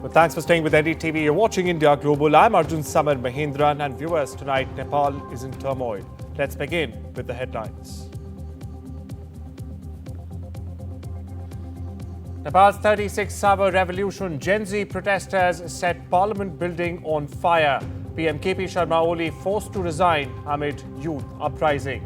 Well, thanks for staying with NDTV. You're watching India Global. I'm Arjun Samar Mahendran, and viewers, tonight Nepal is in turmoil. Let's begin with the headlines. Nepal's 36-hour revolution. Gen Z protesters set parliament building on fire. PM K.P. Sharma Oli forced to resign amid youth uprising.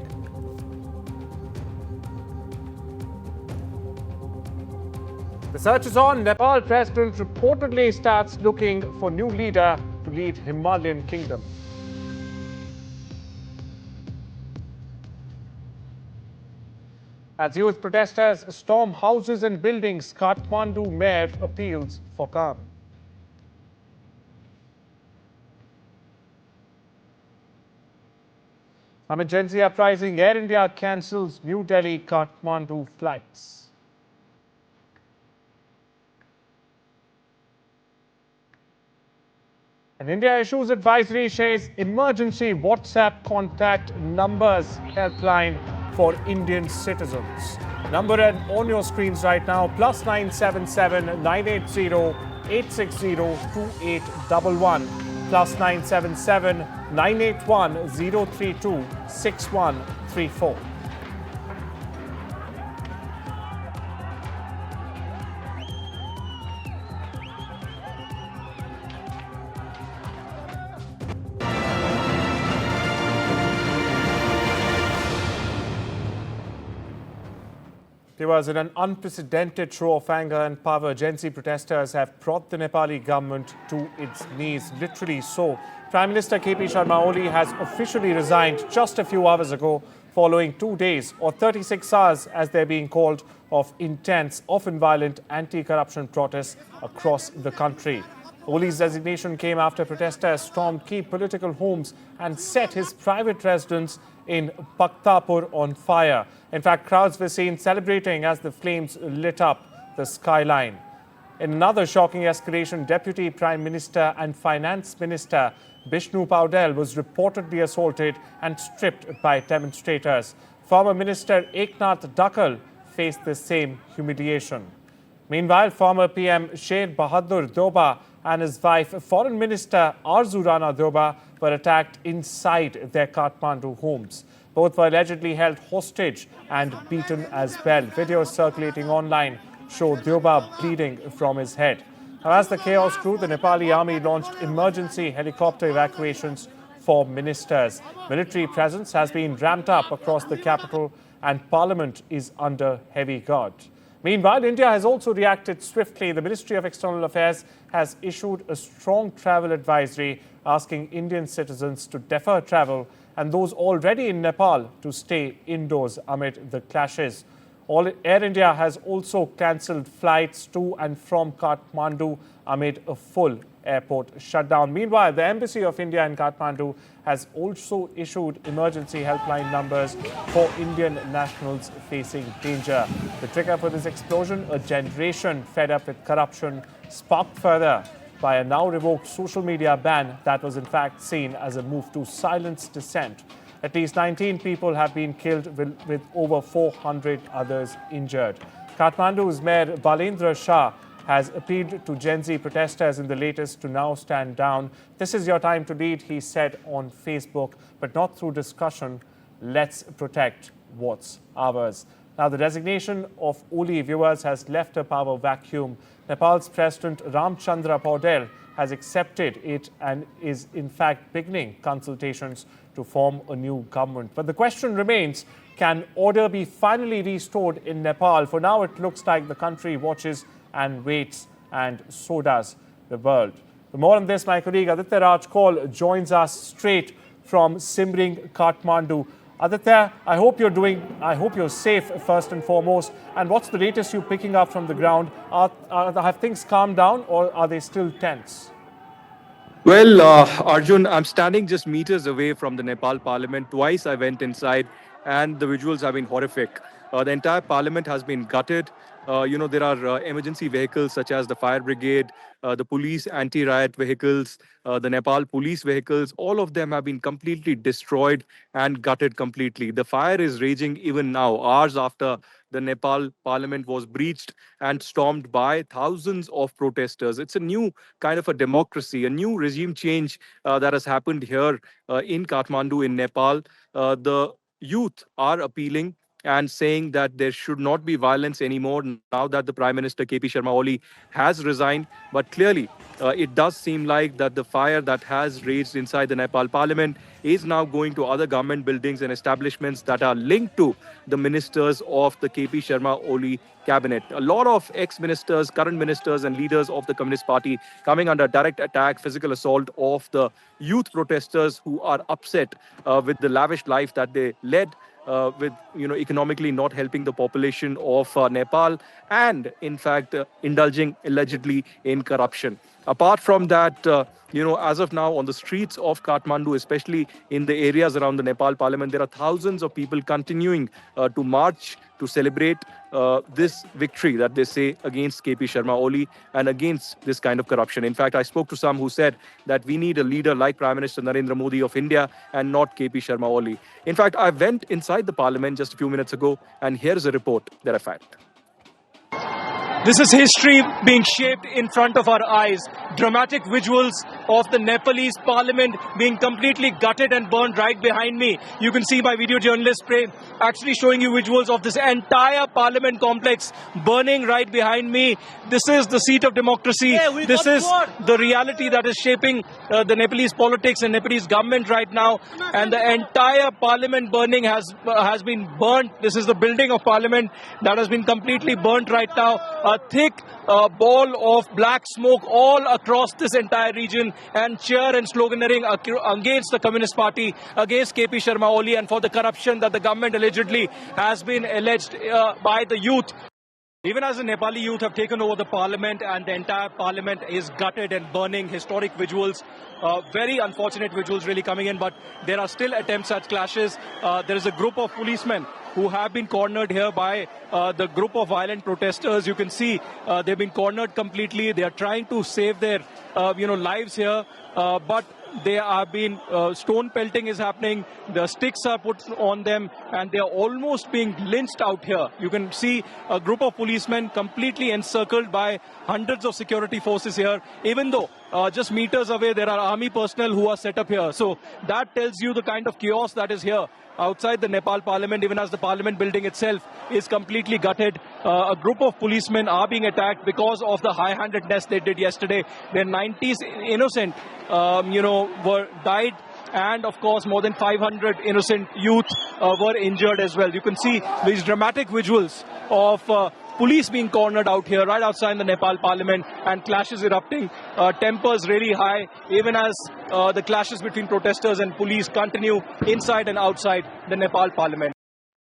The search is on. Nepal president reportedly starts looking for new leader to lead Himalayan kingdom. As youth protesters storm houses and buildings, Kathmandu mayor appeals for calm. Amid Gen Z uprising, Air India cancels New Delhi-Kathmandu flights. And India issues advisory, shares emergency WhatsApp contact numbers helpline for Indian citizens. Number on your screens right now, +977 980 860 2811, +977 981 032 6134. Viewers, in an unprecedented show of anger and power, Gen Z protesters have brought the Nepali government to its knees, literally so. Prime Minister K.P. Sharma Oli has officially resigned just a few hours ago, following 2 days, or 36 hours as they're being called, of intense, often violent anti-corruption protests across the country. Oli's resignation came after protesters stormed key political homes and set his private residence in Bhaktapur on fire. In fact, crowds were seen celebrating as the flames lit up the skyline. In another shocking escalation, Deputy Prime Minister and Finance Minister Bishnu Paudel was reportedly assaulted and stripped by demonstrators. Former Minister Ek Nath Dhakal faced the same humiliation. Meanwhile, former PM Sher Bahadur Deuba and his wife, Foreign Minister Arzu Rana Deuba, were attacked inside their Kathmandu homes. Both were allegedly held hostage and beaten as well. Videos circulating online show Deuba bleeding from his head. Now, as the chaos grew, the Nepali Army launched emergency helicopter evacuations for ministers. Military presence has been ramped up across the capital and Parliament is under heavy guard. Meanwhile, India has also reacted swiftly. The Ministry of External Affairs has issued a strong travel advisory asking Indian citizens to defer travel and those already in Nepal to stay indoors amid the clashes. Air India has also cancelled flights to and from Kathmandu amid a full airport shutdown. Meanwhile, the Embassy of India in Kathmandu has also issued emergency helpline numbers for Indian nationals facing danger. The trigger for this explosion, a generation fed up with corruption, sparked further by a now revoked social media ban that was in fact seen as a move to silence dissent. At least 19 people have been killed with over 400 others injured. Kathmandu's Mayor Balendra Shah has appealed to Gen Z protesters in the latest to now stand down. This is your time to lead, he said on Facebook, but not through discussion. Let's protect what's ours. Now, the resignation of Oli, viewers, has left a power vacuum. Nepal's President Ramchandra Paudel has accepted it and is in fact beginning consultations to form a new government. But the question remains, can order be finally restored in Nepal? For now, it looks like the country watches and waits, and so does the world. For more on this, my colleague Aditya Raj Kaul joins us straight from Simring, Kathmandu. Aditya, I hope you're safe first and foremost. And what's the latest you're picking up from the ground? Have things calmed down or are they still tense? Well, Arjun, I'm standing just meters away from the Nepal Parliament. Twice I went inside and the visuals have been horrific. The entire Parliament has been gutted. There are emergency vehicles such as the fire brigade, the police anti-riot vehicles, the Nepal police vehicles. All of them have been completely destroyed and gutted completely. The fire is raging even now, hours after the Nepal parliament was breached and stormed by thousands of protesters. It's a new kind of a democracy, a new regime change that has happened here in Kathmandu, in Nepal. The youth are appealing and saying that there should not be violence anymore now that the Prime Minister K.P. Sharma Oli has resigned. But clearly, it does seem like that the fire that has raged inside the Nepal parliament is now going to other government buildings and establishments that are linked to the ministers of the K.P. Sharma Oli cabinet. A lot of ex-ministers, current ministers and leaders of the Communist Party coming under direct attack, physical assault of the youth protesters who are upset with the lavish life that they led, with economically not helping the population of Nepal, and in fact indulging allegedly in corruption. Apart from that, as of now on the streets of Kathmandu, especially in the areas around the Nepal parliament, there are thousands of people continuing to march to celebrate this victory that they say against K.P. Sharma Oli and against this kind of corruption. In fact, I spoke to some who said that we need a leader like Prime Minister Narendra Modi of India and not K.P. Sharma Oli. In fact, I went inside the parliament just a few minutes ago, and here's a report that I found. This is history being shaped in front of our eyes. Dramatic visuals of the Nepalese parliament being completely gutted and burned right behind me. You can see my video journalist actually showing you visuals of this entire parliament complex burning right behind me. This is the seat of democracy. This is the reality that is shaping the Nepalese politics and Nepalese government right now. And the entire parliament burning has been burnt. This is the building of parliament that has been completely burnt right now. A thick ball of black smoke all across this entire region, and cheer and sloganeering against the Communist Party, against K.P. Sharma Oli, and for the corruption that the government allegedly has been alleged by the youth. Even as the Nepali youth have taken over the parliament and the entire parliament is gutted and burning, historic visuals, very unfortunate visuals really coming in, but there are still attempts at clashes. There is a group of policemen who have been cornered here by the group of violent protesters. You can see they've been cornered completely. They are trying to save their lives here, but they are being stone pelting is happening. The sticks are put on them and they are almost being lynched out here. You can see a group of policemen completely encircled by hundreds of security forces here, even though just meters away there are army personnel who are set up here. So that tells you the kind of chaos that is here outside the Nepal parliament, even as the parliament building itself is completely gutted. A group of policemen are being attacked because of the high-handedness they did yesterday. Their 90s innocent, were died. And of course, more than 500 innocent youth were injured as well. You can see these dramatic visuals of police being cornered out here, right outside the Nepal parliament, and clashes erupting, tempers really high, even as the clashes between protesters and police continue inside and outside the Nepal parliament.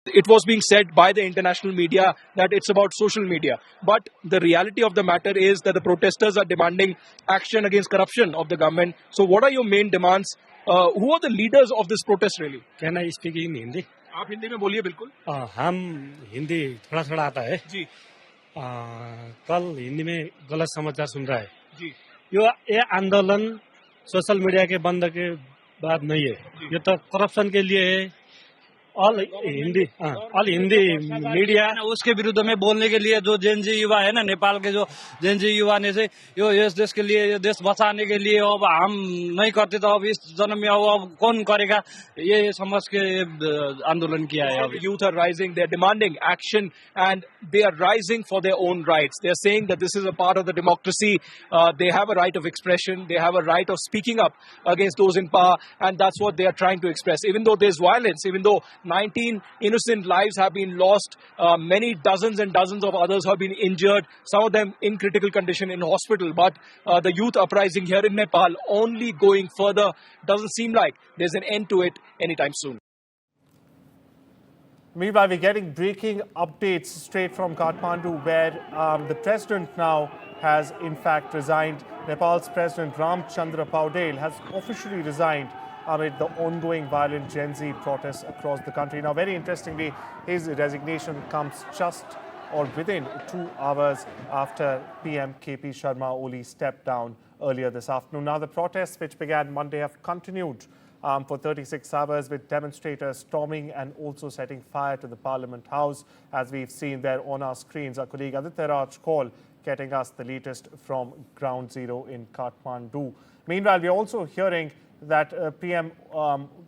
It was being said by the international media that it's about social media. But the reality of the matter is that the protesters are demanding action against corruption of the government. So what are your main demands? Who are the leaders of this protest really? Can I speak in Hindi? आप हिंदी में बोलिए बिल्कुल. हम हिंदी थोड़ा थोड़ा आता है जी. कल हिंदी में गलत समाचार सुन रहा है जी. ये आंदोलन सोशल मीडिया के बंद के बाद नहीं है. ये तो करप्शन के लिए है. ऑल हिंदी मीडिया उसके विरुद्ध में बोलने के लिए जो जेनजी युवा है ना, नेपाल के जो जेनजी युवा ने से इस देश के लिए, ये देश बचाने के लिए अब हम नहीं करते तो अब इस जन्म में अब कौन करेगा, ये समझ के आंदोलन किया है. Youth are rising, they are demanding action and they are rising for their own rights. They are saying that this is a part of the democracy. They have a right of expression, they have a right of speaking up against those in power, and that's what they are trying to express. Even though there's violence, even though 19 innocent lives have been lost. Many dozens and dozens of others have been injured, some of them in critical condition in hospital. But the youth uprising here in Nepal only going further. Doesn't seem like there's an end to it anytime soon. Meanwhile, we're getting breaking updates straight from Kathmandu, where the president now has in fact resigned. Nepal's President Ramchandra Paudel has officially resigned amid the ongoing violent Gen Z protests across the country. Now, very interestingly, his resignation comes just or within 2 hours after PM K.P. Sharma Oli stepped down earlier this afternoon. Now, the protests, which began Monday, have continued for 36 hours, with demonstrators storming and also setting fire to the Parliament House, as we've seen there on our screens. Our colleague Aditya Raj Kaul getting us the latest from Ground Zero in Kathmandu. Meanwhile, we're also hearing that PM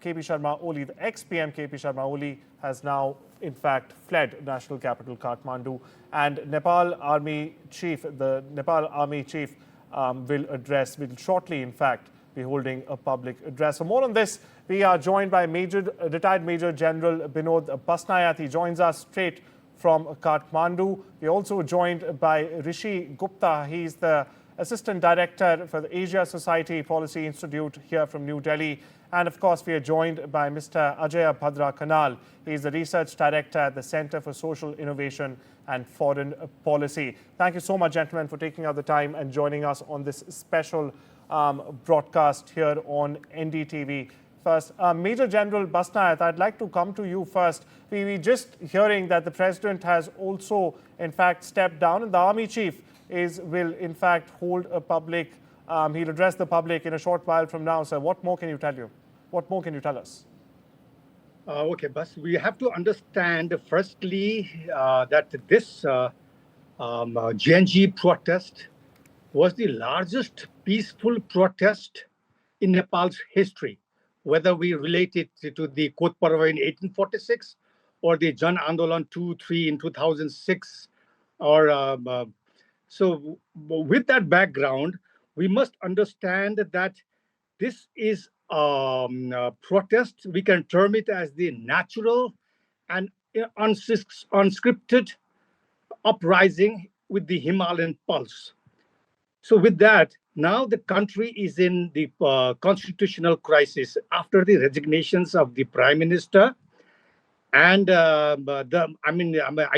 K.P. Sharma Oli, the ex-PM K.P. Sharma Oli, has now in fact fled national capital Kathmandu, and the Nepal Army chief will shortly in fact be holding a public address. For more on this, we are joined by retired Major General Binod Basnayat. He joins us straight from Kathmandu. We're also joined by Rishi Gupta. He's the Assistant Director for the Asia Society Policy Institute here from New Delhi. And of course, we are joined by Mr. Ajay Bhadra Kanal. He's the Research Director at the Center for Social Innovation and Foreign Policy. Thank you so much, gentlemen, for taking out the time and joining us on this special broadcast here on NDTV. First, Major General Basnayat, I'd like to come to you first. We just hearing that the President has also, in fact, stepped down, and the Army Chief will in fact hold a public, he'll address the public in a short while from now. Sir, what more can you tell you? What more can you tell us? Okay, Bas, we have to understand firstly that this GNG protest was the largest peaceful protest in Nepal's history, whether we relate it to the Kot Parva in 1846 or the Jan Andolan 2-3 in 2006 or so with that background, we must understand that this is a protest. We can term it as the natural and unscripted uprising with the Himalayan pulse. So with that, now the country is in the constitutional crisis after the resignations of the Prime Minister. And I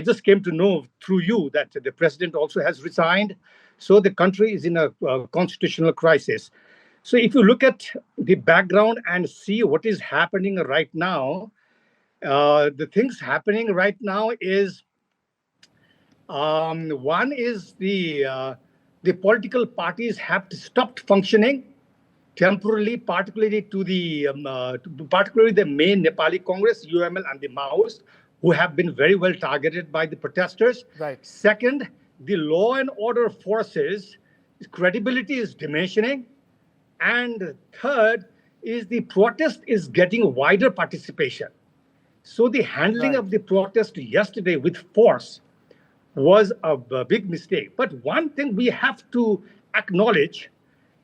just came to know through you that the president also has resigned. So the country is in a constitutional crisis. So if you look at the background and see what is happening right now, the things happening right now is one is the political parties have stopped functioning temporarily, particularly particularly the main Nepali Congress, UML, and the Maoists, who have been very well targeted by the protesters. Right. Second, the law and order forces, credibility is diminishing. And third is the protest is getting wider participation. So the handling of the protest yesterday with force was a big mistake. But one thing we have to acknowledge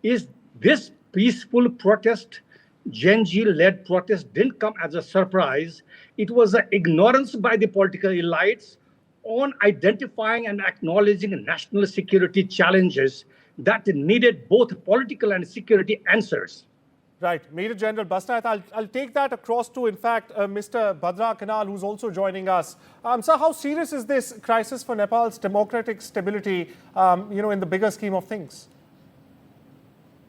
is this peaceful protest, GNG-led protest, didn't come as a surprise. It was an ignorance by the political elites on identifying and acknowledging national security challenges that needed both political and security answers. Right. Major General Basnayat, I'll take that across to, in fact, Mr. Bhadra Kanal, who's also joining us. Sir, how serious is this crisis for Nepal's democratic stability, in the bigger scheme of things?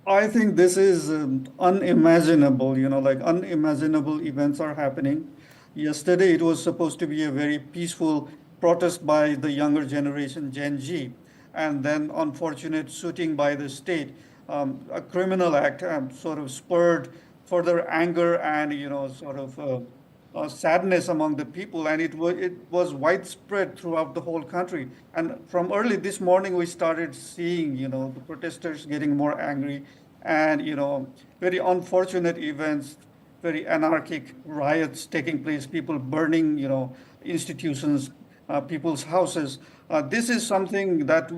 I think this is unimaginable, unimaginable events are happening. Yesterday, it was supposed to be a very peaceful protest by the younger generation, Gen Z, and then unfortunate shooting by the state, a criminal act sort of spurred further anger and, sadness among the people, and it was widespread throughout the whole country. And from early this morning, we started seeing, the protesters getting more angry, and very unfortunate events, very anarchic riots taking place, people burning, institutions, people's houses. This is something that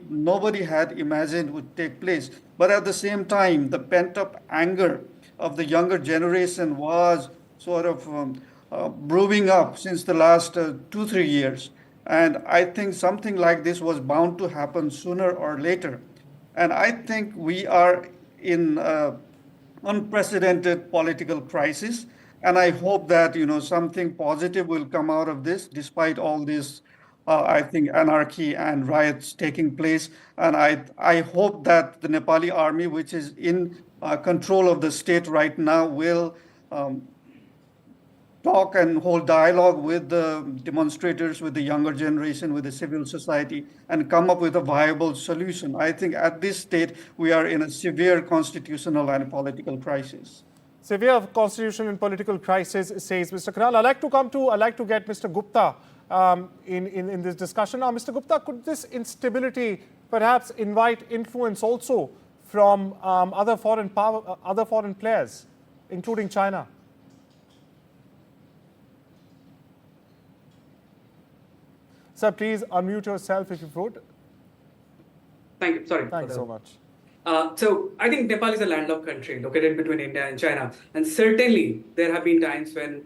nobody had imagined would take place. But at the same time, the pent-up anger of the younger generation was sort of brewing up since the last 2-3 years. And I think something like this was bound to happen sooner or later. And I think we are in unprecedented political crisis. And I hope that, something positive will come out of this, despite all this, I think, anarchy and riots taking place. And I hope that the Nepali army, which is in control of the state right now, will talk and hold dialogue with the demonstrators, with the younger generation, with the civil society, and come up with a viable solution. I think at this state, we are in a severe constitutional and political crisis. Severe constitutional and political crisis, says Mr. Kral. I'd like to get Mr. Gupta in this discussion. Now, Mr. Gupta, could this instability perhaps invite influence also from other foreign players, including China? Sir, please unmute yourself if you would. Thank you. Sorry. Thanks so much. So I think Nepal is a landlocked country located between India and China. And certainly there have been times when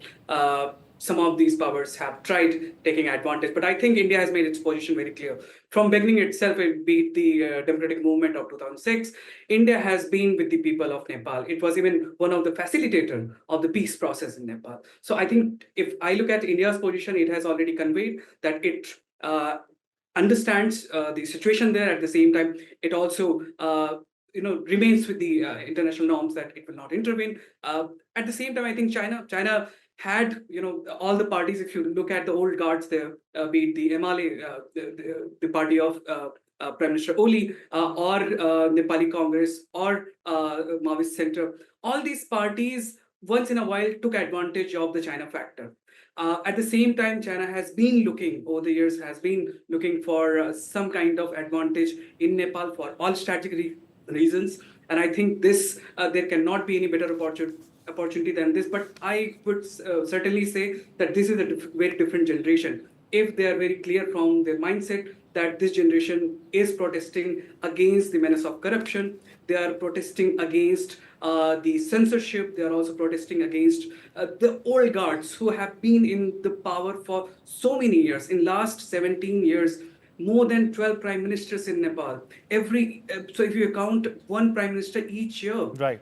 some of these powers have tried taking advantage. But I think India has made its position very clear. From beginning itself, be it the democratic movement of 2006, India has been with the people of Nepal. It was even one of the facilitators of the peace process in Nepal. So I think if I look at India's position, it has already conveyed that it understands the situation there. At the same time, it also remains with the international norms that it will not intervene. At the same time, I think China had all the parties. If you look at the old guards there, be it the MLA, the party of Prime Minister Oli, or Nepali Congress, or Maoist Center, all these parties once in a while took advantage of the China factor. At the same time, China has been looking over the years, for some kind of advantage in Nepal for all strategic reasons. And I think this there cannot be any better opportunity than this. But I would certainly say that this is a very different generation. If they are very clear from their mindset that this generation is protesting against the menace of corruption, they are protesting against the censorship, they are also protesting against the old guards who have been in the power for so many years. In last 17 years, more than 12 prime ministers in Nepal. So if you count one prime minister each year, right,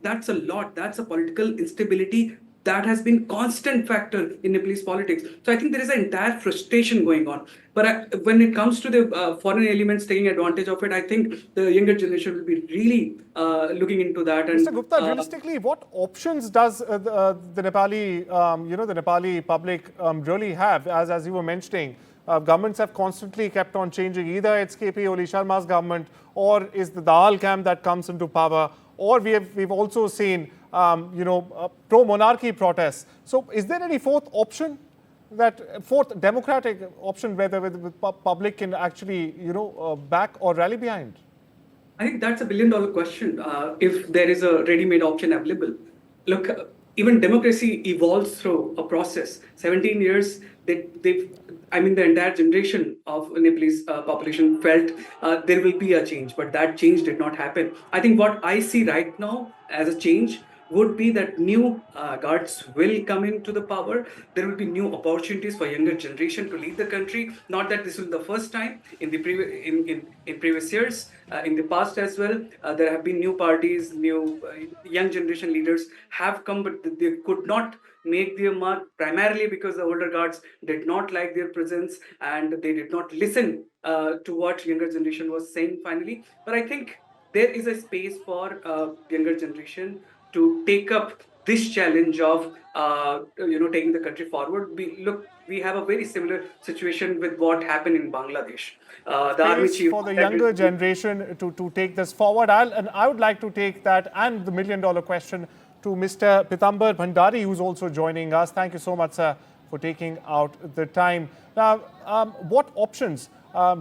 that's a lot. That's a political instability that has been constant factor in Nepalese politics. So I think there is an entire frustration going on. But when it comes to the foreign elements taking advantage of it, I think the younger generation will be really looking into that. And Mr. Gupta, realistically, what options does the Nepali, the Nepali public really have? As you were mentioning, governments have constantly kept on changing. Either it's K.P. Oli Sharma's government, or is the Dal camp that comes into power, or we've also seen pro-monarchy protests. So is there any fourth democratic option where the public can actually back or rally behind? I think that's $1 billion question. If there is a ready-made option available, look, even democracy evolves through a process. 17 years, the entire generation of Nepalese population felt there will be a change, but that change did not happen. I think what I see right now as a change would be that new guards will come into the power. There will be new opportunities for younger generation to lead the country. Not that this will be the first time. In the previous years, in the past as well, there have been new parties, new young generation leaders have come, but they could not make their mark, primarily because the older guards did not like their presence and they did not listen to what younger generation was saying finally. But I think there is a space for younger generation to take up this challenge of taking the country forward. We have a very similar situation with what happened in Bangladesh. The army chief for the younger generation to take this forward. I would like to take that and the $1 million question to Mr. Pitambar Bhandari, who's also joining us. Thank you so much, sir, for taking out the time. Now, what options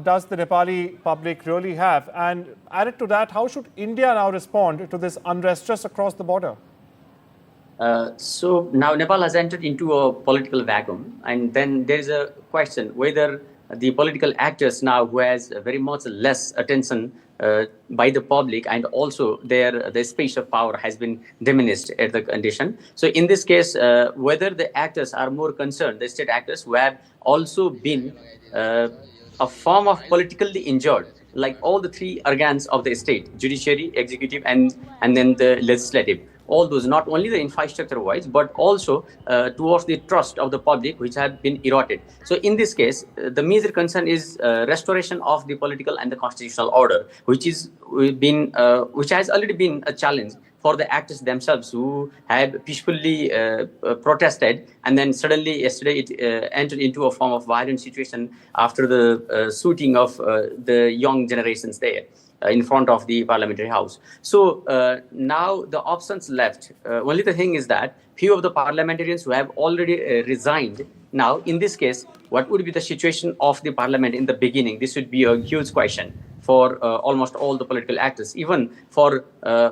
does the Nepali public really have? And added to that, how should India now respond to this unrest just across the border? So now Nepal has entered into a political vacuum, and then there is a question whether the political actors now, who has very much less attention by the public, and also the space of power has been diminished at the condition. So in this case, whether the actors are more concerned, the state actors who have also been a form of politically injured, like all the three organs of the state, judiciary, executive, and then the legislative. All those, not only the infrastructure wise, but also towards the trust of the public, which have been eroded. So in this case, the major concern is restoration of the political and the constitutional order, which has already been a challenge for the actors themselves who had peacefully protested, and then suddenly yesterday it entered into a form of violent situation after the shooting of the young generations there in front of the parliamentary house. So now the options left. Only the thing is that few of the parliamentarians who have already resigned. Now, in this case, what would be the situation of the parliament in the beginning? This would be a huge question for almost all the political actors. Even for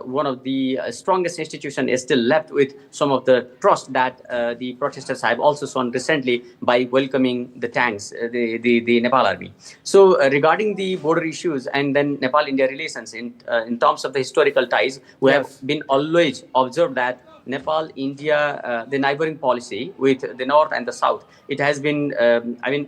one of the strongest institutions is still left with some of the trust that the protesters have also shown recently by welcoming the tanks, the Nepal Army. So regarding the border issues and then Nepal-India relations in terms of the historical ties, we have been always observed that Nepal, India, the neighboring policy with the north and the south, it has been,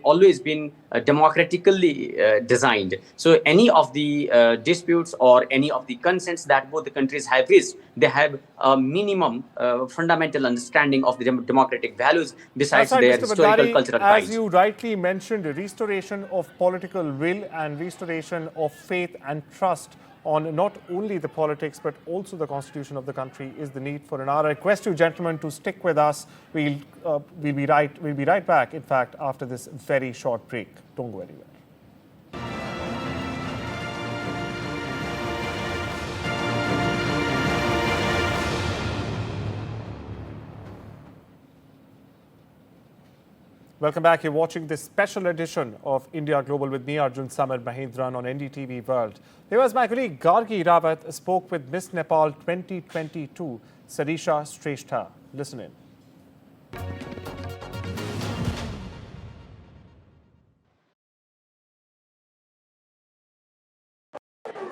always been democratically designed. So any of the disputes or any of the consents that both the countries have reached, they have a minimum fundamental understanding of the democratic values besides That's right, their Mr. historical Bhandari, cultural ties. as you rightly mentioned, restoration of political will and restoration of faith and trust on not only the politics but also the constitution of the country is the need for an hour. I request you gentlemen to stick with us. We'll be right back, in fact, after this very short break. Don't go anywhere. Welcome back. You're watching this special edition of India Global with me, Arjun Samir Mahindran, on NDTV World. There was my colleague Gargi Rawat spoke with Miss Nepal 2022, Sarisha Shrestha. Listen in.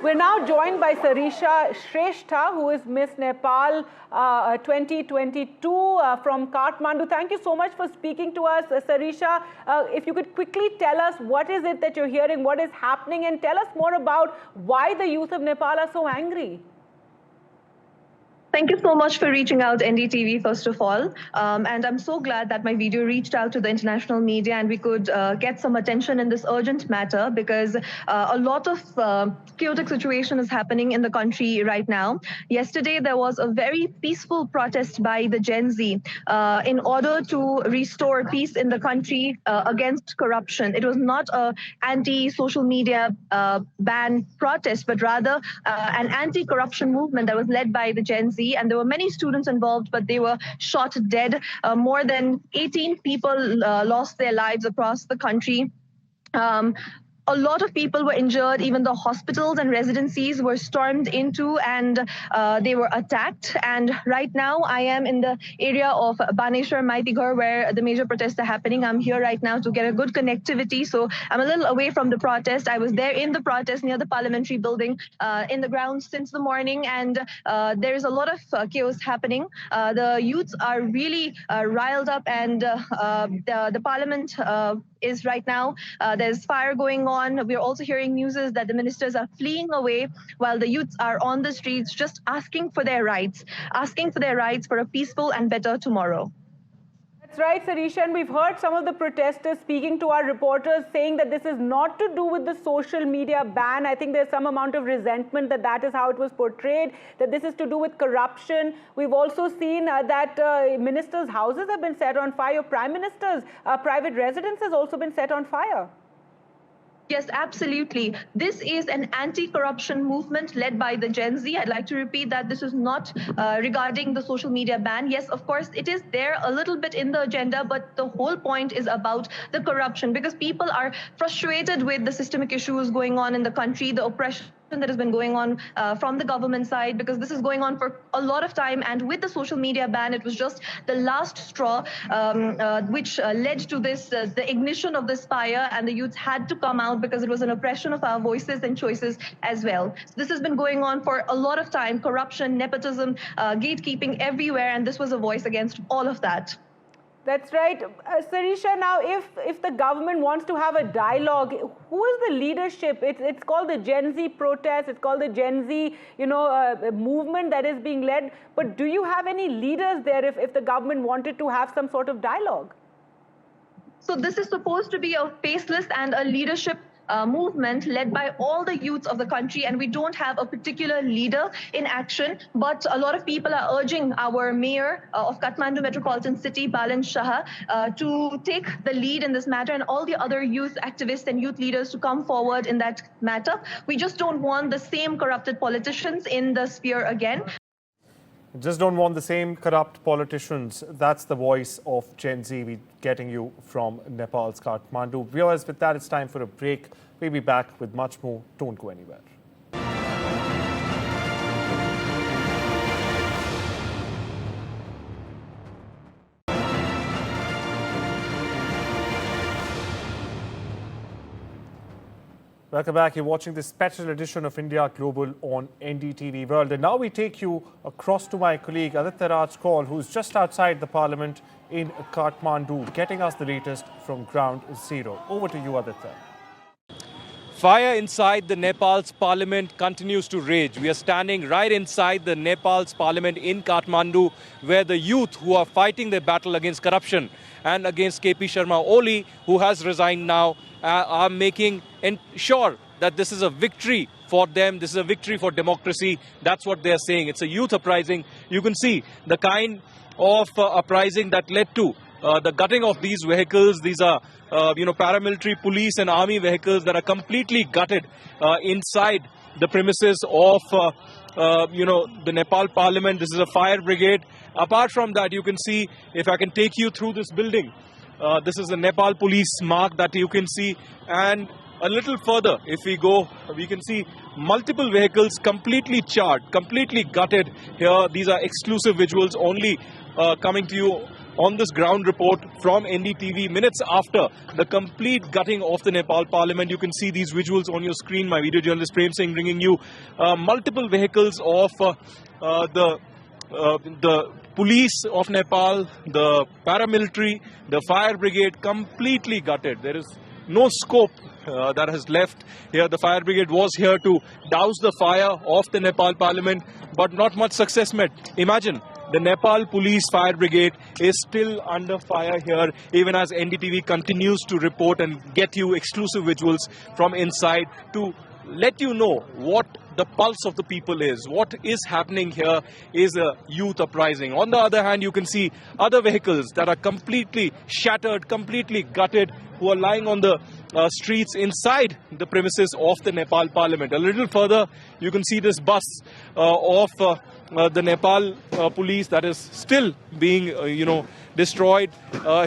We're now joined by Sarisha Shrestha, who is Miss Nepal 2022 from Kathmandu. Thank you so much for speaking to us, Sarisha. If you could quickly tell us what is it that you're hearing, what is happening, and tell us more about why the youth of Nepal are so angry. Thank you so much for reaching out, NDTV, first of all. And I'm so glad that my video reached out to the international media and we could get some attention in this urgent matter, because a lot of chaotic situation is happening in the country right now. Yesterday, there was a very peaceful protest by the Gen Z in order to restore peace in the country against corruption. It was not an anti-social media ban protest, but rather an anti-corruption movement that was led by the Gen Z. And there were many students involved, but they were shot dead. More than 18 people lost their lives across the country. A lot of people were injured. Even the hospitals and residencies were stormed into and they were attacked. And right now I am in the area of Baneshwar Maitighar, where the major protests are happening. I'm here right now to get a good connectivity. So I'm a little away from the protest. I was there in the protest near the parliamentary building in the grounds since the morning. And there is a lot of chaos happening. The youths are really riled up, and the parliament is right now. There's fire going on. We're also hearing news that the ministers are fleeing away while the youths are on the streets just asking for their rights for a peaceful and better tomorrow. That's right, Sarisha, and we've heard some of the protesters speaking to our reporters saying that this is not to do with the social media ban. I think there's some amount of resentment that is how it was portrayed, that this is to do with corruption. We've also seen that ministers' houses have been set on fire. Prime Minister's private residence has also been set on fire. Yes, absolutely. This is an anti-corruption movement led by the Gen Z. I'd like to repeat that this is not regarding the social media ban. Yes, of course, it is there a little bit in the agenda, but the whole point is about the corruption, because people are frustrated with the systemic issues going on in the country, the oppression that has been going on from the government side, because this is going on for a lot of time. And with the social media ban, it was just the last straw which led to this, the ignition of this fire, and the youth had to come out because it was an oppression of our voices and choices as well. So this has been going on for a lot of time: corruption, nepotism, gatekeeping everywhere, and this was a voice against all of that. That's right. Sarisha, now if the government wants to have a dialogue, who is the leadership? It's called the Gen Z protest, it's called the Gen Z, movement that is being led. But do you have any leaders there if the government wanted to have some sort of dialogue? So this is supposed to be a faceless and a leadership movement led by all the youths of the country, and we don't have a particular leader in action, but a lot of people are urging our mayor of Kathmandu Metropolitan City, Balan Shah, to take the lead in this matter, and all the other youth activists and youth leaders to come forward in that matter. We just don't want the same corrupted politicians in the sphere again. Just don't want the same corrupt politicians. That's the voice of Gen Z. We're getting you from Nepal's Kathmandu. Viewers, with that, it's time for a break. We'll be back with much more. Don't go anywhere. Welcome back. You're watching this special edition of India Global on NDTV World. And now we take you across to my colleague Aditya Raj Kaul, who's just outside the parliament in Kathmandu, getting us the latest from ground zero. Over to you, Aditya. Fire inside the Nepal's parliament continues to rage. We are standing right inside the Nepal's parliament in Kathmandu, where the youth who are fighting their battle against corruption and against K.P. Sharma Oli, who has resigned now, are making sure that this is a victory for them. This is a victory for democracy. That's what they are saying. It's a youth uprising. You can see the kind of uprising that led to the gutting of these vehicles. These are, paramilitary police and army vehicles that are completely gutted inside the premises of, the Nepal parliament. This is a fire brigade. Apart from that, you can see, if I can take you through this building, this is the Nepal police mark that you can see. And a little further, if we go, we can see multiple vehicles completely charred, completely gutted here. These are exclusive visuals only coming to you on this ground report from NDTV minutes after the complete gutting of the Nepal parliament. You can see these visuals on your screen. My video journalist Prem Singh bringing you multiple vehicles of the police of Nepal, the paramilitary, the fire brigade, completely gutted. There is no scope that has left here. The fire brigade was here to douse the fire of the Nepal parliament, but not much success met. Imagine, the Nepal police fire brigade is still under fire here, even as NDTV continues to report and get you exclusive visuals from inside to let you know what the pulse of the people is. What is happening here is a youth uprising. On the other hand, you can see other vehicles that are completely shattered, completely gutted, who are lying on the streets inside the premises of the Nepal parliament. A little further, you can see this bus of the Nepal police that is still being, destroyed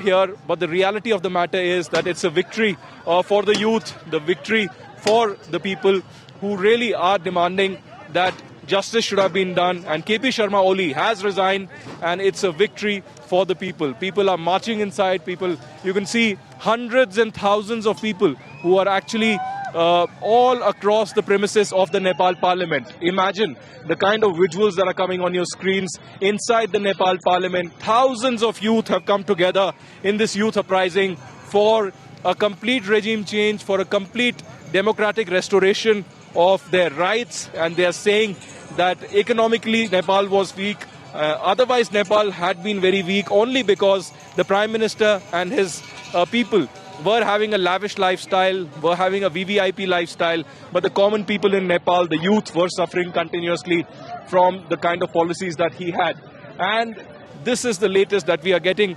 here. But the reality of the matter is that it's a victory for the youth, the victory for the people who really are demanding that justice should have been done. And K.P. Sharma Oli has resigned, and it's a victory for the people. People are marching inside. People, you can see hundreds and thousands of people who are actually all across the premises of the Nepal parliament. Imagine the kind of visuals that are coming on your screens inside the Nepal parliament. Thousands of youth have come together in this youth uprising for a complete regime change, for a complete democratic restoration of their rights. And they are saying that economically Nepal was weak. Otherwise Nepal had been very weak only because the Prime Minister and his people were having a lavish lifestyle, were having a VVIP lifestyle, but the common people in Nepal, the youth, were suffering continuously from the kind of policies that he had. And this is the latest that we are getting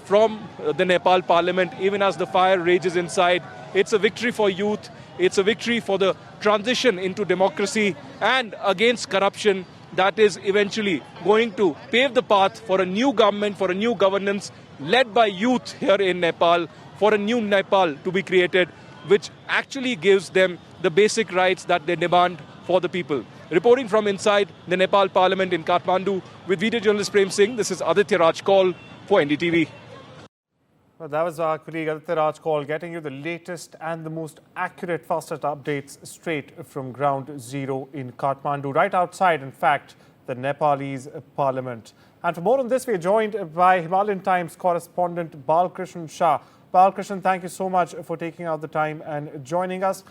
from the Nepal parliament, even as the fire rages inside. It's a victory for youth. It's a victory for the transition into democracy and against corruption that is eventually going to pave the path for a new government, for a new governance led by youth here in Nepal, for a new Nepal to be created, which actually gives them the basic rights that they demand for the people. Reporting from inside the Nepal Parliament in Kathmandu with video journalist Prem Singh, this is Aditya Raj Kaul for NDTV. Well, that was our colleague Aditya Raj Kaul getting you the latest and the most accurate, fastest updates straight from ground zero in Kathmandu, right outside, in fact, the Nepalese parliament. And for more on this, we are joined by Himalayan Times correspondent Balkrishan Shah. Balkrishan, thank you so much for taking out the time and joining us.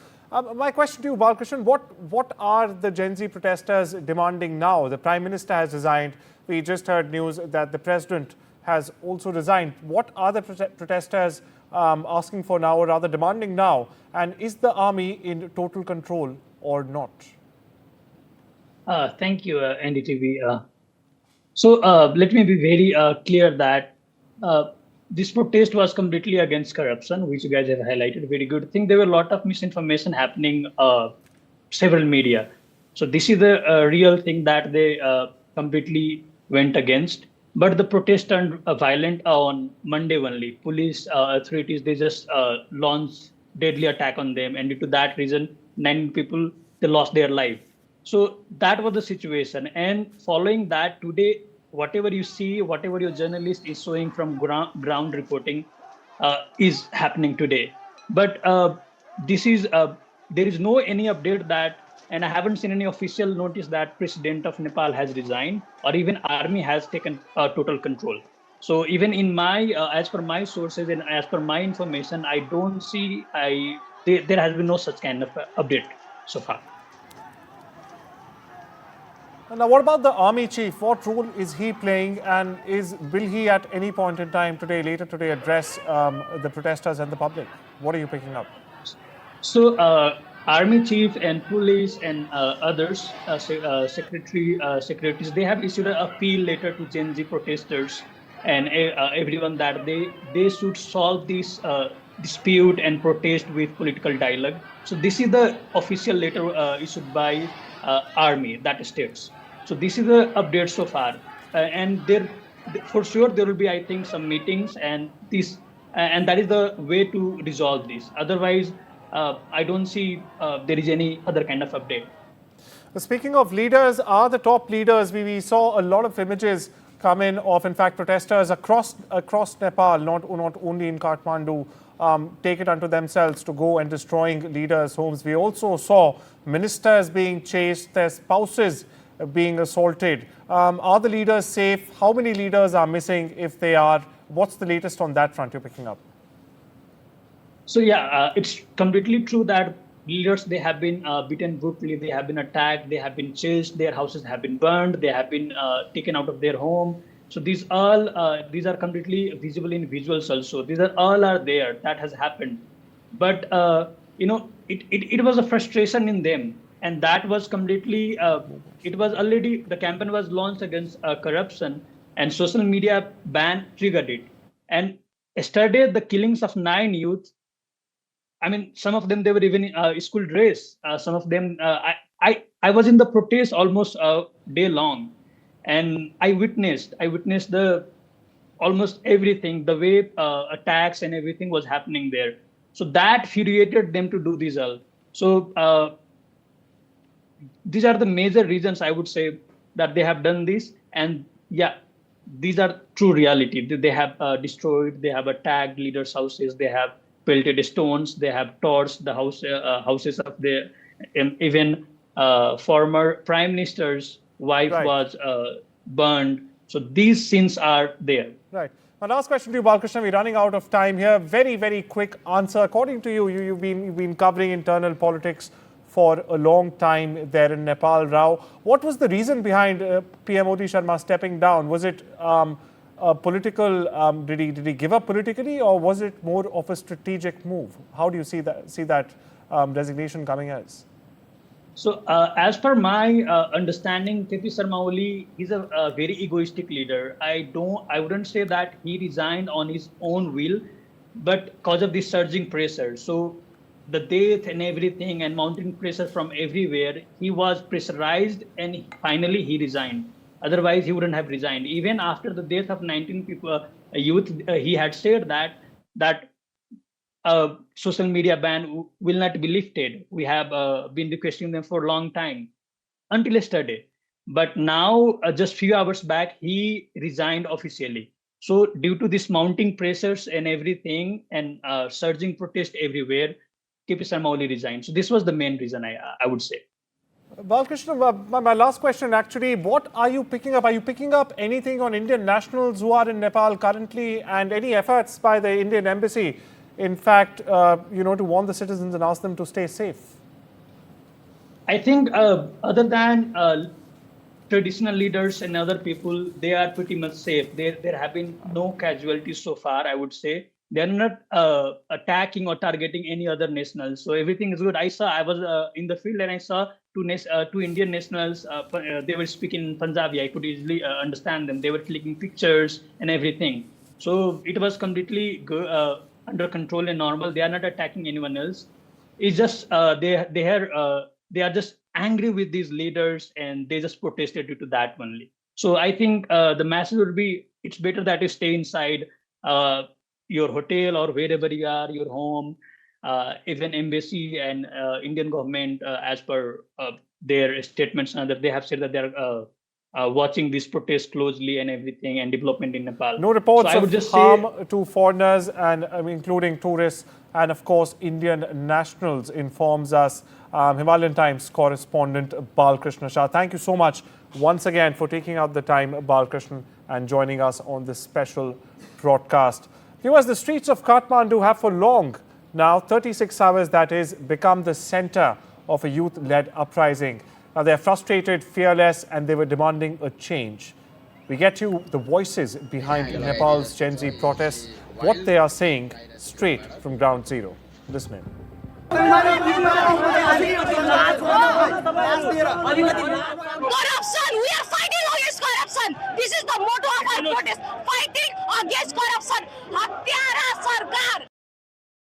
My question to you, Balkrishan, what are the Gen Z protesters demanding now? The Prime Minister has resigned. We just heard news that the President has also resigned. What are the protesters asking for now, or rather demanding now? And is the army in total control or not? Thank you, NDTV. So let me be very clear that this protest was completely against corruption, which you guys have highlighted. Very good. I think there were a lot of misinformation happening, several media. So this is the real thing that they completely went against. But the protest turned violent on Monday only. Police authorities, they just launched deadly attack on them. And due to that reason, 9 people, they lost their life. So that was the situation. And following that, today, whatever you see, whatever your journalist is showing from ground reporting is happening today. But this is there is no any update that, and I haven't seen any official notice that President of Nepal has resigned or even army has taken total control. So even in my, as per my sources and as per my information, I don't see, there has been no such kind of update so far. Now, what about the army chief? What role is he playing, and will he at any point in time today, later today, address the protesters and the public? What are you picking up? So, army chief and police and others, secretaries, they have issued an appeal letter to Gen Z protesters and everyone that they should solve this dispute and protest with political dialogue. So this is the official letter issued by army that states. So this is the update so far, and there for sure there will be, I think, some meetings, and this and that is the way to resolve this. Otherwise, I don't see there is any other kind of update. Speaking of leaders, are the top leaders? We saw a lot of images come in of, in fact, protesters across Nepal, not only in Kathmandu, take it unto themselves to go and destroying leaders' homes. We also saw ministers being chased, their spouses being assaulted. Are the leaders safe? How many leaders are missing, if they are? What's the latest on that front you're picking up? So yeah, it's completely true that leaders, they have been beaten brutally, they have been attacked, they have been chased, their houses have been burned, they have been taken out of their home. So these are completely visible in visuals also. These are all are there, that has happened. But it was a frustration in them, and that was completely, it was already, the campaign was launched against corruption, and social media ban triggered it. And yesterday, the killings of 9 youth, I mean, some of them, they were even school dress. Some of them, I was in the protest almost a day long, and I witnessed the almost everything, the way attacks and everything was happening there. So that infuriated them to do this all. So these are the major reasons, I would say, that they have done this. And yeah, these are true reality. They have destroyed, they have attacked leaders' houses, they have pelted stones, they have torched the houses of the even former prime minister's wife was burned. So these scenes are there. Right. My last question to you, Balkrishna. We're running out of time here. Very, very quick answer. According to you, you've been covering internal politics for a long time there in Nepal, Rao. What was the reason behind PM Modi Sharma stepping down? Was it a political? Did he give up politically, or was it more of a strategic move? How do you see that resignation coming as? So, as per my understanding, K.P. Sharma Oli is a very egoistic leader. I wouldn't say that he resigned on his own will, but because of the surging pressure. So, the death and everything and mounting pressure from everywhere, he was pressurized, and finally he resigned. Otherwise, he wouldn't have resigned. Even after the death of 19 people, youth, he had said that social media ban will not be lifted. We have been requesting them for a long time, until yesterday. But now, just few hours back, he resigned officially. So due to this mounting pressures and everything, and surging protest everywhere, K.P. Sharma Oli resigned. So this was the main reason, I would say. Balkrishna, my last question actually, what are you picking up? Are you picking up anything on Indian nationals who are in Nepal currently, and any efforts by the Indian embassy, in fact, to warn the citizens and ask them to stay safe? I think other than traditional leaders and other people, they are pretty much safe. There have been no casualties so far, I would say. They're not attacking or targeting any other nationals. So everything is good. I was in the field and I saw two Indian nationals. They were speaking in Punjabi. I could easily understand them. They were clicking pictures and everything. So it was completely under control and normal. They are not attacking anyone else. It's just they are just angry with these leaders and they just protested due to that only. So I think the message would be, it's better that you stay inside your hotel or wherever you are, your home. Even embassy and Indian government, as per their statements, that they have said that they are watching this protest closely and everything and development in Nepal. No reports so I would of just harm to foreigners and including tourists and of course Indian nationals, informs us Himalayan Times correspondent Balkrishna Shah. Thank you so much once again for taking out the time, Balkrishna, and joining us on this special broadcast. Viewers, the streets of Kathmandu have for long now, 36 hours that is, become the center of a youth-led uprising. Now they're frustrated, fearless, and they were demanding a change. We get you the voices behind Nepal's Gen Z protests, what they are saying straight from ground zero. Listen in. Corruption! We are fighting against corruption! This is the motto of our protest. Fighting against corruption! हत्यारा सरकार!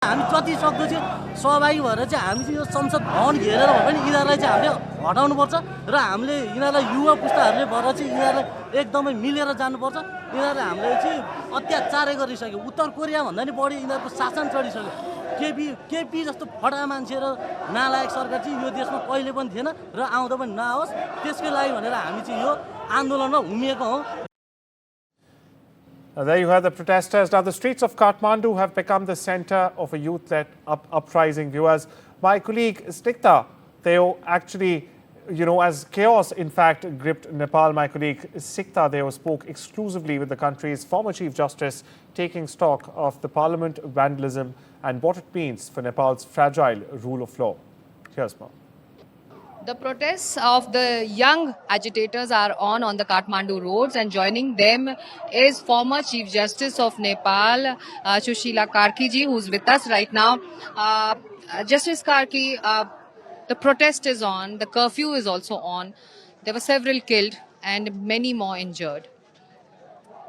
हामी जति सक्दो चाहिँ सहभागी भएर चाहिँ हामी चाहिँ यो संसद भवन घेरेर भए पनि यिनीहरूलाई चाहिँ हामीले हटाउनुपर्छ र हामीले यिनीहरूलाई युवा पुस्ताहरूले भएर चाहिँ यिनीहरूलाई एकदमै मिलेर जानुपर्छ। यिनीहरूले हामीले चाहिँ अत्याचारै गरिसक्यो। उत्तर कोरिया भन्दा नि बढी यिनीहरूको शासन चढिसक्यो। केपी जस्तो फटा मान्छे र नालायक सरकार चाहिँ यो देशमा कहिले पनि थिएन र आउँदा पनि नआओस्। त्यसकै लागि भनेर हामी चाहिँ यो आन्दोलनमा उभिएको हौं। There you have the protesters. Now, the streets of Kathmandu have become the center of a youth-led uprising. Viewers, my colleague Stikta, they actually, as chaos, in fact, gripped Nepal, my colleague Sikta, they spoke exclusively with the country's former Chief Justice, taking stock of the parliament vandalism and what it means for Nepal's fragile rule of law. Here's more. The protests of the young agitators are on the Kathmandu roads, and joining them is former Chief Justice of Nepal, Sushila Karki ji, who's with us right now. Justice Karki, the protest is on, the curfew is also on. There were several killed and many more injured.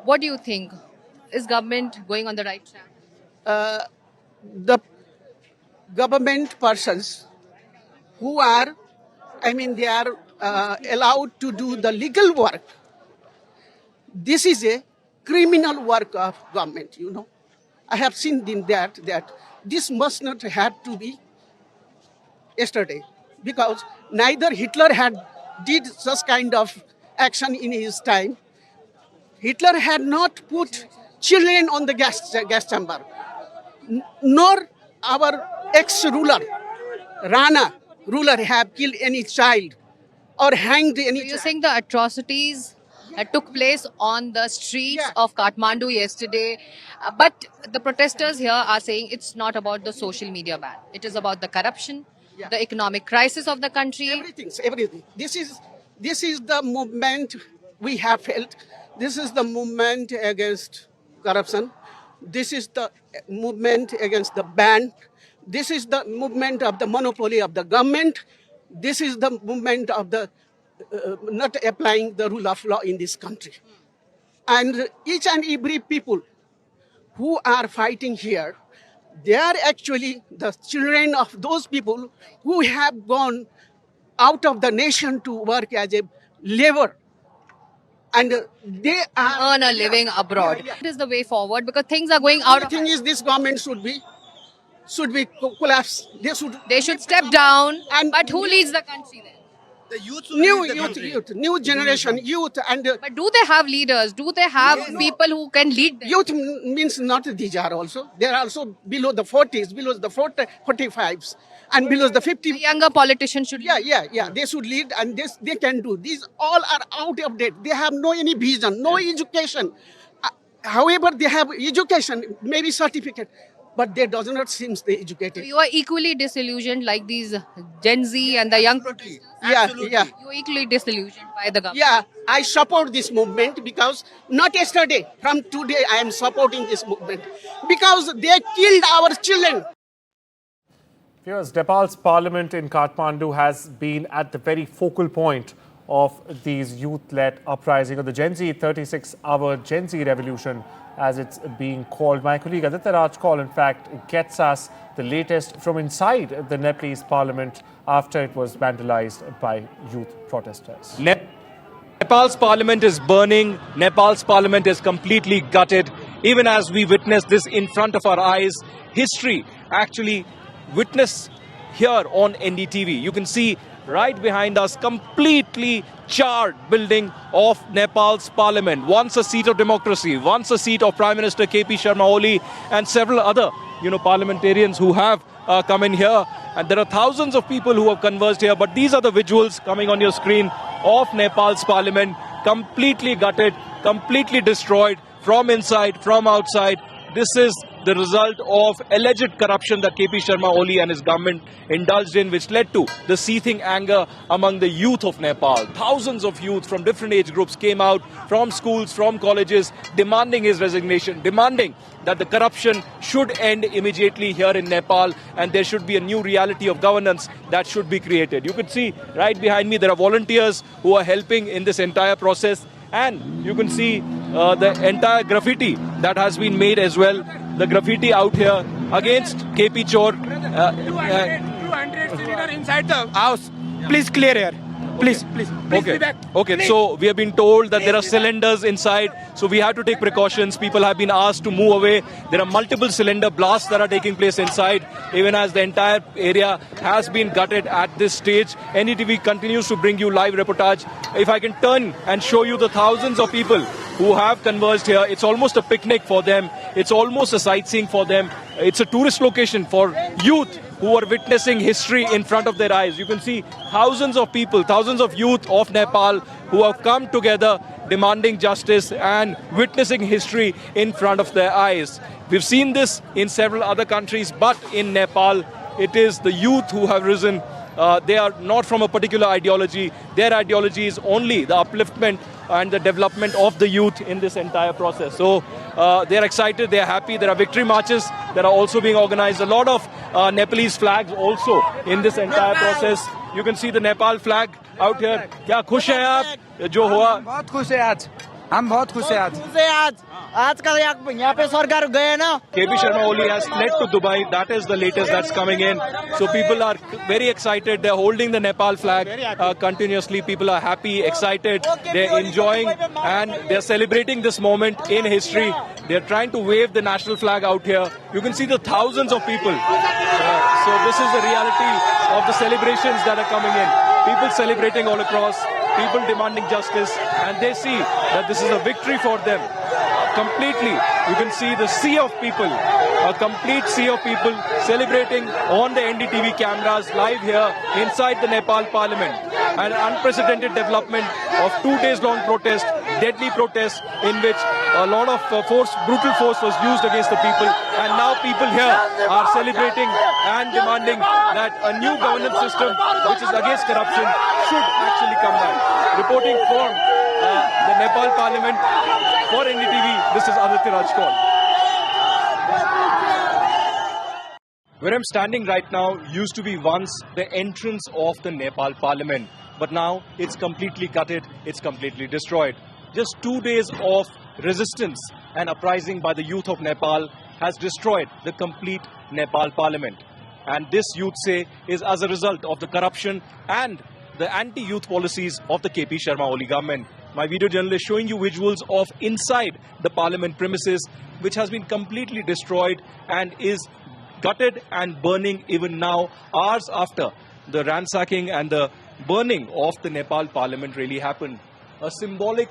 What do you think? Is government going on the right track? The government persons who are they are allowed to do the legal work. This is a criminal work of government, I have seen in that this must not have to be yesterday, because neither Hitler did such kind of action in his time. Hitler had not put children on the gas chamber, nor our ex-ruler, Rana ruler have killed any child or hanged any child. So you're saying the atrocities took place on the streets of Kathmandu yesterday, but the protesters here are saying it's not about the social media ban. It is about the corruption, the economic crisis of the country. Everything. This is the movement we have felt. This is the movement against corruption. This is the movement against the ban. This is the movement of the monopoly of the government. This is the movement of the not applying the rule of law in this country. And each and every people who are fighting here, they are actually the children of those people who have gone out of the nation to work as a labor. And they are earn a living abroad. It is the way forward because things are going out. The thing is, this government should be collapsed. They should step down. But who leads the country then? The youth, new generation, youth. But do they have leaders? Do they have people who can lead them? Youth means not these are also. They are also below the 40s, below the 45s, and below the 50s. The younger politicians should lead. Yeah. They should lead, and they can do. These all are out of date. They have no any vision, no education. However, they have education, maybe certificate. but they does not seem they educated. So you are equally disillusioned like these Gen Z and the young protesters? Yeah. You are equally disillusioned by the government? Yeah, I support this movement because not yesterday, from today I am supporting this movement because they killed our children. Viewers, Nepal's parliament in Kathmandu has been at the very focal point of these youth-led uprising, or the Gen Z 36-hour Gen Z revolution, as it's being called. My colleague Aditya Rajkal, in fact, gets us the latest from inside the Nepalese parliament after it was vandalized by youth protesters. Nepal's parliament is burning. Nepal's parliament is completely gutted. Even as we witness this in front of our eyes, history actually witness here on NDTV. You can see right behind us, completely charred building of Nepal's parliament. Once a seat of democracy, once a seat of Prime Minister K.P. Sharma Oli and several other, parliamentarians who have come in here. And there are thousands of people who have converged here. But these are the visuals coming on your screen of Nepal's parliament, completely gutted, completely destroyed from inside, from outside. This is the result of alleged corruption that K.P. Sharma Oli and his government indulged in, which led to the seething anger among the youth of Nepal. Thousands of youth from different age groups came out from schools, from colleges, demanding his resignation, demanding that the corruption should end immediately here in Nepal and there should be a new reality of governance that should be created. You could see right behind me there are volunteers who are helping in this entire process, and you can see the entire graffiti that has been made as well. The graffiti out here against KP Chor. 200 cylinder inside the house. Please clear here. Please be back. Okay, Please. so we have been told that there are cylinders inside, so we have to take precautions. People have been asked to move away. There are multiple cylinder blasts that are taking place inside, even as the entire area has been gutted at this stage. NDTV continues to bring you live reportage. If I can turn and show you the thousands of people who have converged here, it's almost a picnic for them. It's almost a sightseeing for them. It's a tourist location for youth who are witnessing history in front of their eyes. You can see thousands of people, thousands of youth of Nepal who have come together demanding justice and witnessing history in front of their eyes. We've seen this in several other countries, but in Nepal, it is the youth who have risen. They are not from a particular ideology. Their ideology is only the upliftment and the development of the youth in this entire process. So they're excited, they're happy. There are victory marches that are also being organized. A lot of Nepalese flags also in this entire process. You can see the Nepal flag out here. क्या खुश हैं आप जो हुआ? बहुत खुश है आज. हम बहुत खुश है आज. आज का यहाँ पे सरकार गए ना. K.P. Sharma Oli has fled to Dubai. That is the latest that's coming in. So people are very excited. They're holding the Nepal flag continuously. People are happy, excited. They're enjoying and they're celebrating this moment in history. They're trying to wave the national flag out here. You can see the thousands of people. So this is the reality of the celebrations that are coming in. People celebrating all across. People demanding justice, and they see that this is a victory for them. Completely, you can see the sea of people, a complete sea of people celebrating on the NDTV cameras live here inside the Nepal Parliament. An unprecedented development of 2 days long protest, deadly protest in which a lot of brutal force was used against the people, and now people here are celebrating and demanding that a new governance system which is against corruption should actually come back. Reporting from the Nepal Parliament for NDTV, this is Aditya Rajkal. Where I'm standing right now used to be once the entrance of the Nepal Parliament, but now it's completely gutted, it's completely destroyed. Just 2 days of resistance and uprising by the youth of Nepal has destroyed the complete Nepal Parliament. And this, youth say, is as a result of the corruption and the anti-youth policies of the K.P. Sharma Oli government. My video journalist showing you visuals of inside the parliament premises, which has been completely destroyed and is gutted and burning even now, hours after the ransacking and the burning of the Nepal parliament really happened. A symbolic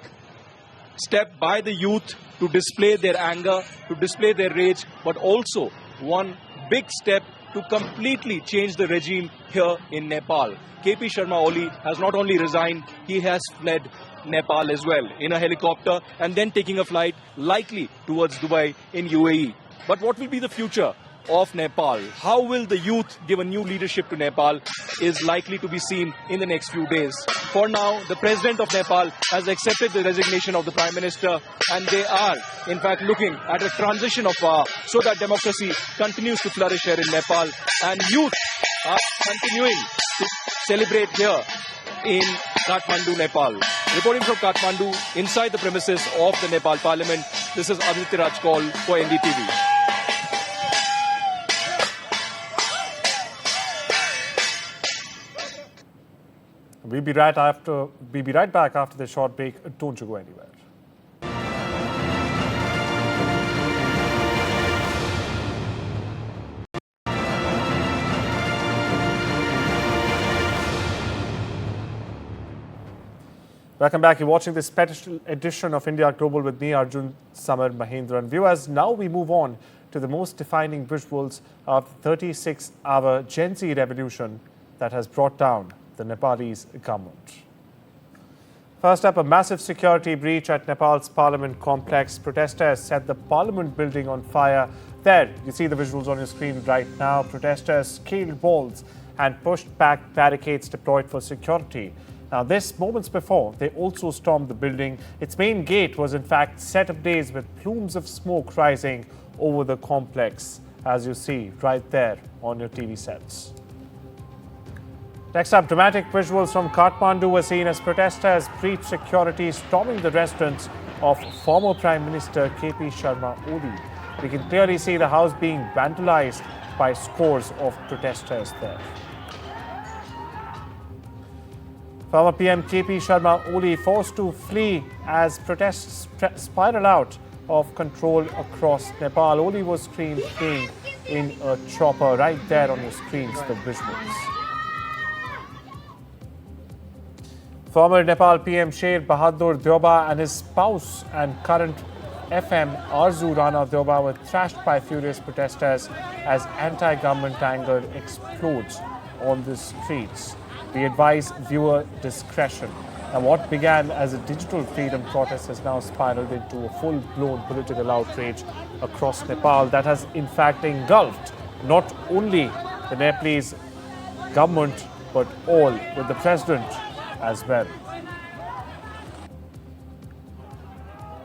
step by the youth to display their anger, to display their rage, but also one big step to completely change the regime here in Nepal. K.P. Sharma Oli has not only resigned, he has fled Nepal as well in a helicopter and then taking a flight likely towards Dubai in UAE. But what will be the future of Nepal. How will the youth give a new leadership to Nepal is likely to be seen in the next few days. For now, the President of Nepal has accepted the resignation of the Prime Minister, and they are, in fact, looking at a transition of power so that democracy continues to flourish here in Nepal, and youth are continuing to celebrate here in Kathmandu, Nepal. Reporting from Kathmandu, inside the premises of the Nepal Parliament, this is Aditya Rajkol for NDTV. We'll be right back after this short break. Don't you go anywhere. Welcome back. You're watching this special edition of India Global with me, Arjun Samar Mahendran. Viewers, now we move on to the most defining visuals of the 36-hour Gen Z revolution that has brought down the Nepalese government. First up, a massive security breach at Nepal's parliament complex. Protesters set the parliament building on fire. There, you see the visuals on your screen right now. Protesters scaled walls and pushed back barricades deployed for security. Now, this moments before, they also stormed the building. Its main gate was in fact set ablaze with plumes of smoke rising over the complex, as you see right there on your TV sets. Next up, dramatic visuals from Kathmandu were seen as protesters breached security, storming the residence of former Prime Minister K.P. Sharma Oli. We can clearly see the house being vandalized by scores of protesters there. Former PM K.P. Sharma Oli forced to flee as protests spiral out of control across Nepal. Oli was seen fleeing in a chopper right there on your screens, the visuals. Former Nepal PM Sher Bahadur Deuba and his spouse and current FM Arzu Rana Deuba were thrashed by furious protesters as anti-government anger explodes on the streets. We advise viewer discretion. Now, what began as a digital freedom protest has now spiraled into a full-blown political outrage across Nepal that has in fact engulfed not only the Nepalese government but all with the president as well.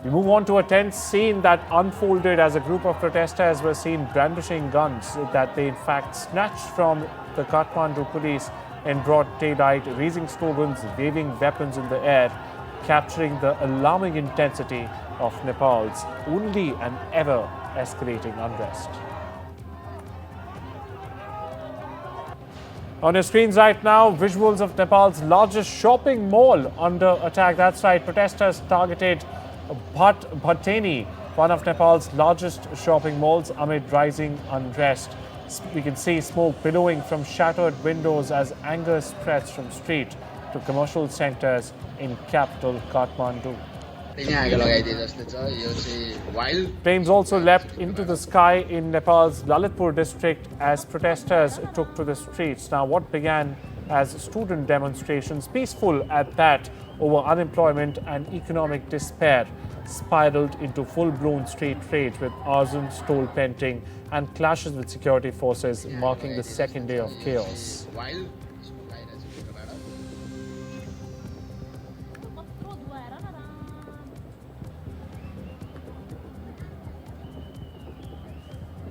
We move on to a tense scene that unfolded as a group of protesters were seen brandishing guns that they in fact snatched from the Kathmandu police in broad daylight, raising slogans, waving weapons in the air, capturing the alarming intensity of Nepal's only and ever escalating unrest. On your screens right now, visuals of Nepal's largest shopping mall under attack. That's right, protesters targeted Bhaktapur, one of Nepal's largest shopping malls, amid rising unrest. We can see smoke billowing from shattered windows as anger spreads from street to commercial centers in capital Kathmandu. Flames also leapt into the sky in Nepal's Lalitpur district as protesters took to the streets. Now, what began as student demonstrations, peaceful at that, over unemployment and economic despair, spiraled into full-blown street rage with arson, stole painting and clashes with security forces, marking the second day of chaos.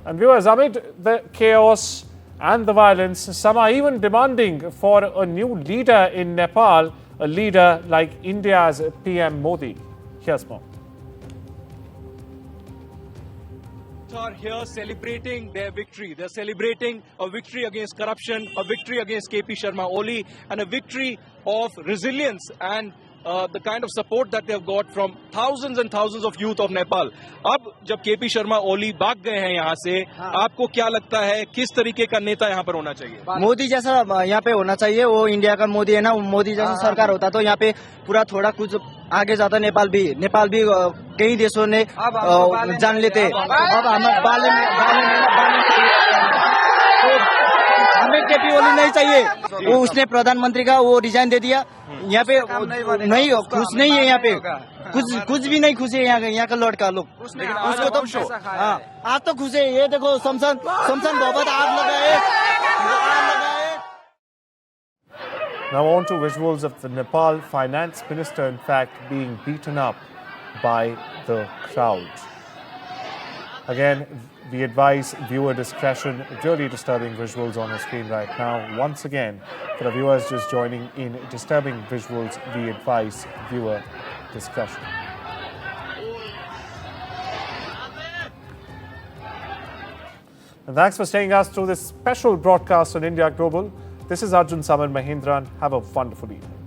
And viewers, amid the chaos and the violence, some are even demanding for a new leader in Nepal, a leader like India's PM Modi. Here's more. Are here celebrating their victory. They're celebrating a victory against corruption, a victory against K.P. Sharma Oli, and a victory of resilience and the kind of support that they've got from thousands and thousands of youth of Nepal. अब जब K.P. Sharma Oli भाग गए हैं यहाँ से, आपको क्या लगता है किस तरीके का नेता यहाँ पर होना चाहिए? मोदी जैसा यहाँ पे होना चाहिए. वो इंडिया का मोदी है ना, मोदी जैसा सरकार होता तो यहाँ पे पूरा थोड़ा कुछ आगे जाता. नेपाल भी कई देशों ने जान लेते. अब हमें केपी ओली नहीं चाहिए. वो उसने प्रधानमंत्री का वो रिजाइन दे दिया. यहाँ पे नहीं खुश नहीं है. यहाँ पे कुछ भी नहीं खुश है यहाँ का लड़का लोग उसको तो आज तो खुश है ये देखो शमशान भवन आग लगाए Now on to visuals of the Nepal finance minister, in fact, being beaten up by the crowd. Again, we advise viewer discretion. Really disturbing visuals on the screen right now. Once again, for the viewers just joining in, disturbing visuals, we advise viewer discretion. And thanks for staying us through this special broadcast on India Global. This is Arjun Samar Mahindran. Have a wonderful evening.